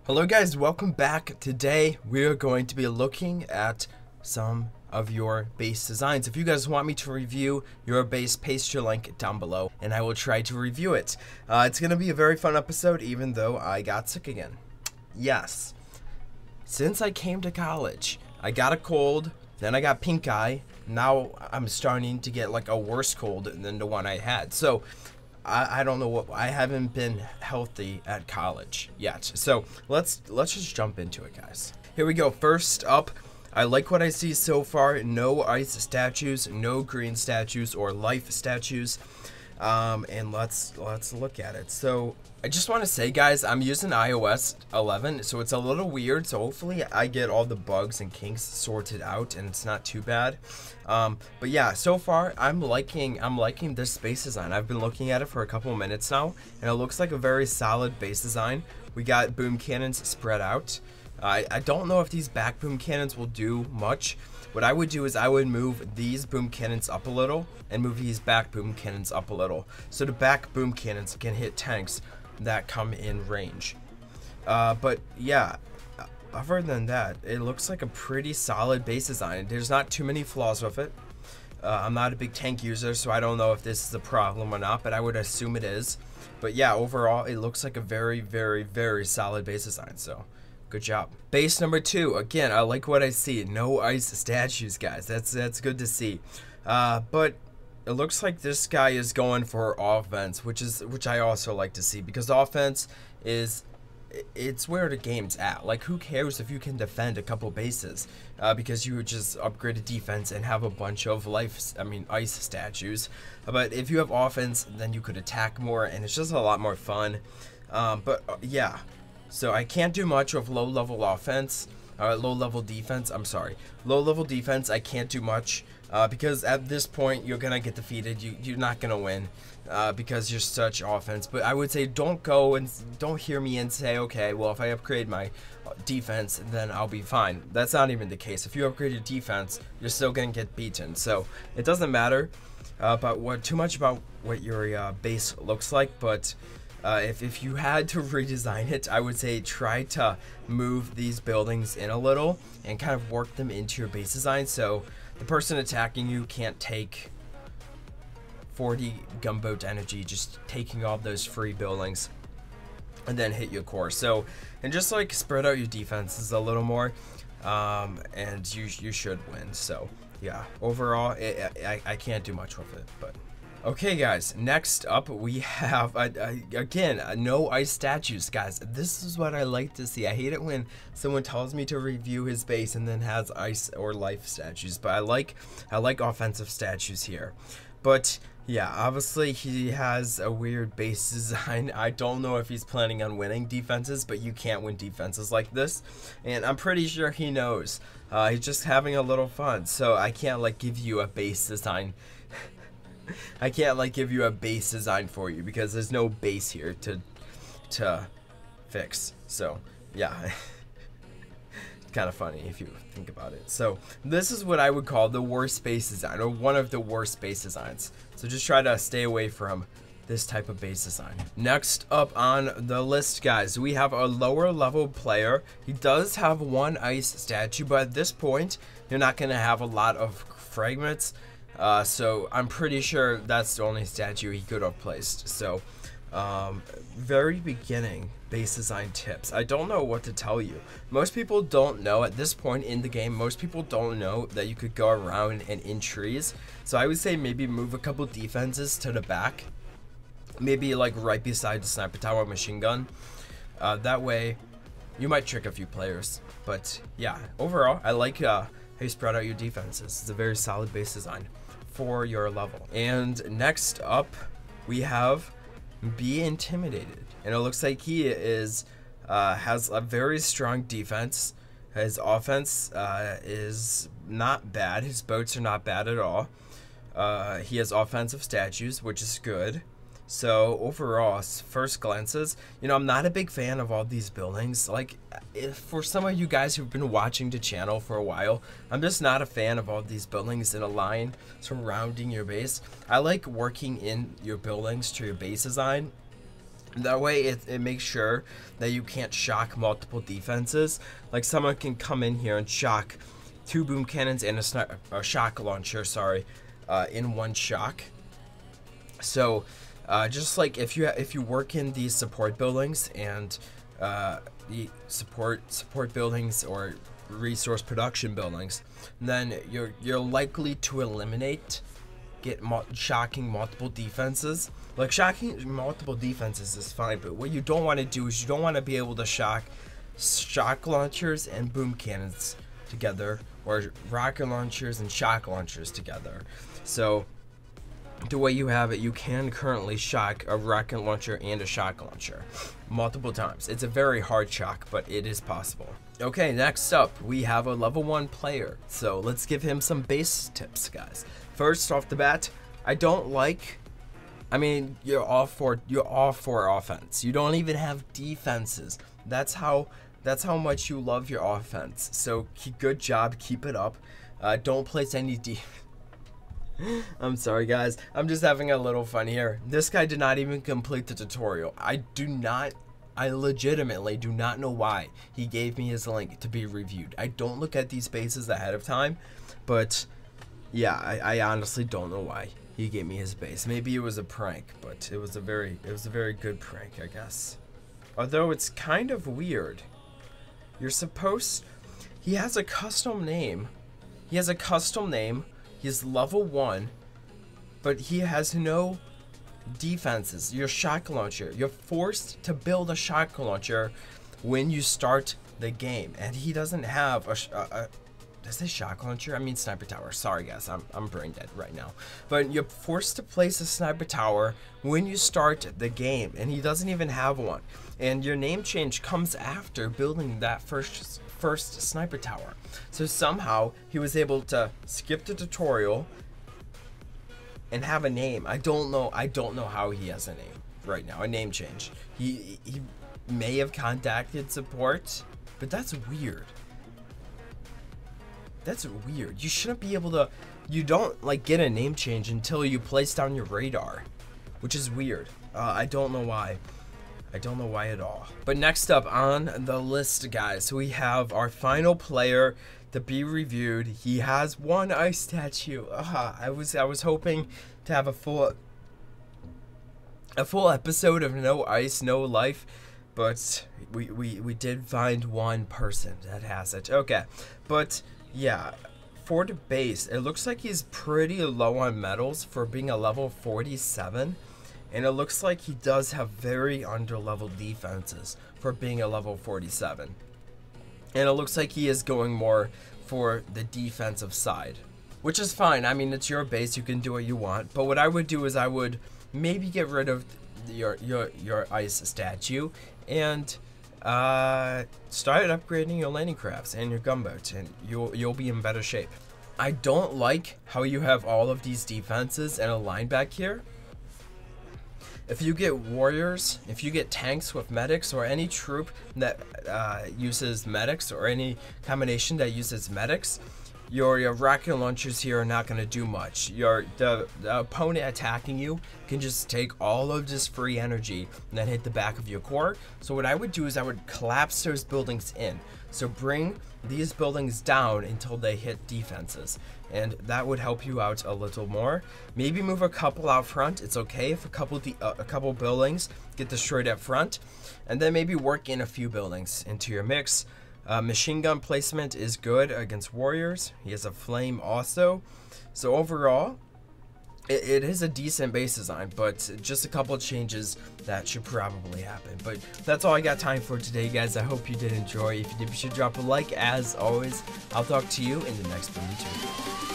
Hello guys, welcome back. Today we are going to be looking at some of your base designs. If you guys want me to review your base, paste your link down below and I will try to review it. It's going to be a very fun episode even though I got sick again. Yes, since I came to college, I got a cold, then I got pink eye, now I'm starting to get like a worse cold than the one I had. So I don't know what, I haven't been healthy at college yet. So let's just jump into it, guys. Here we go. First up, I like what I see so far. No ice statues, no green statues or life statues. And let's look at it. So I just want to say, guys, I'm using iOS 11, so it's a little weird. So hopefully I get all the bugs and kinks sorted out and it's not too bad. But yeah, so far I'm liking this base design. I've been looking at it for a couple of minutes now, and it looks like a very solid base design. We got boom cannons spread out. I don't know if these back boom cannons will do much. What I would do is I would move these boom cannons up a little and move these back boom cannons up a little, so the back boom cannons can hit tanks that come in range. But yeah, other than that, it looks like a pretty solid base design. There's not too many flaws with it. I'm not a big tank user, so I don't know if this is a problem or not, but I would assume it is. But yeah, overall, it looks like a very, very, very solid base design, so good job. Base number 2, again, I like what I see. No ice statues, guys. That's good to see. But it looks like this guy is going for offense, which I also like to see, because offense it's where the game's at. Like, who cares if you can defend a couple bases because you just upgraded defense and have a bunch of ice statues. But if you have offense, then you could attack more, and it's just a lot more fun. Yeah. So I can't do much with low-level offense, low-level defense. I'm sorry, low-level defense. I can't do much because at this point you're gonna get defeated. You're not gonna win because you're such offense. But I would say don't hear me and say, okay, well, if I upgrade my defense, then I'll be fine. That's not even the case. If you upgrade your defense, you're still gonna get beaten. So it doesn't matter too much about what your base looks like, but if you had to redesign it, I would say try to move these buildings in a little and kind of work them into your base design, so the person attacking you can't take 40 gunboat energy just taking all those free buildings and then hit your core. So, and just like spread out your defenses a little more, and you should win. So yeah, overall I can't do much with it, but okay, guys, next up we have, again, no ice statues, guys. This is what I like to see. I hate it when someone tells me to review his base and then has ice or life statues, but I like offensive statues here. But yeah, obviously he has a weird base design. I don't know if he's planning on winning defenses, but you can't win defenses like this, and I'm pretty sure he knows. He's just having a little fun, so I can't like give you a base design. I can't like give you a base design for you because there's no base here to fix. So yeah, it's kind of funny if you think about it. So this is what I would call the worst base design, or one of the worst base designs. So just try to stay away from this type of base design. Next up on the list, guys, we have a lower level player. He does have one ice statue, but at this point you're not going to have a lot of fragments. So I'm pretty sure that's the only statue he could have placed. So very beginning base design tips. I don't know what to tell you. Most people don't know at this point in the game. Most people don't know that you could go around and in trees. So I would say maybe move a couple defenses to the back, maybe like right beside the sniper tower machine gun. That way you might trick a few players. But yeah, overall I like how you spread out your defenses. It's a very solid base design for your level. And next up we have be intimidated, and it looks like he is has a very strong defense. His offense is not bad. His boats are not bad at all. He has offensive statues, which is good. So overall, first glances, you know, I'm not a big fan of all these buildings. Like, for some of you guys who've been watching the channel for a while, I'm just not a fan of all these buildings in a line surrounding your base. I like working in your buildings to your base design That way it makes sure that you can't shock multiple defenses. Like someone can come in here and shock 2 boom cannons and a shock launcher, in one shock. So just like if you work in these support buildings and the support buildings or resource production buildings, then you're likely to get shocking multiple defenses. Like shocking multiple defenses is fine, but what you don't want to do is you don't want to be able to shock launchers and boom cannons together, or rocket launchers and shock launchers together. So the way you have it, you can currently shock a rocket launcher and a shock launcher multiple times. It's a very hard shock, but it is possible. Okay, next up we have a level 1 player. So let's give him some base tips, guys. First off the bat, you're all for offense. You don't even have defenses. That's how much you love your offense. So good job, keep it up. Don't place any I'm sorry guys, I'm just having a little fun here. This guy did not even complete the tutorial. I legitimately do not know why he gave me his link to be reviewed. I don't look at these bases ahead of time, but yeah, I honestly don't know why he gave me his base. Maybe it was a prank, but it was a very good prank, I guess. Although it's kind of weird. He has a custom name. He's level 1, but he has no defenses. Your shock launcher, you're forced to build a shock launcher when you start the game, and he doesn't have does it shock launcher? I mean sniper tower. Sorry guys, I'm brain dead right now. But you're forced to place a sniper tower when you start the game, and he doesn't even have one. And your name change comes after building that first sniper tower. So somehow he was able to skip the tutorial and have a name. I don't know how he has a name right now, a name change. He may have contacted support, but that's weird. That's weird. You shouldn't be able to, you don't like get a name change until you place down your radar, which is weird. I don't know why. I don't know why at all. But next up on the list, guys, we have our final player to be reviewed. He has OneEye statue. I was hoping to have a full episode of No Ice, No Life, but we did find one person that has it. Okay, but yeah, for the base, it looks like he's pretty low on medals for being a level 47. And it looks like he does have very under-leveled defenses for being a level 47. And it looks like he is going more for the defensive side, which is fine. I mean, it's your base, you can do what you want. But what I would do is I would maybe get rid of your ice statue and start upgrading your landing crafts and your gunboats, and you'll be in better shape. I don't like how you have all of these defenses and a line back here. If you get warriors, if you get tanks with medics, or any troop that uses medics, or any combination that uses medics, your rocket launchers here are not going to do much. The opponent attacking you can just take all of this free energy and then hit the back of your core. So what I would do is I would collapse those buildings in. So bring these buildings down until they hit defenses, and that would help you out a little more. Maybe move a couple out front. It's okay if a couple buildings get destroyed up front, and then maybe work in a few buildings into your mix. Machine gun placement is good against warriors. He has a flame also. So overall, it is a decent base design, but just a couple of changes that should probably happen. But that's all I got time for today, guys. I hope you did enjoy. If you did, be sure to drop a like. As always, I'll talk to you in the next video.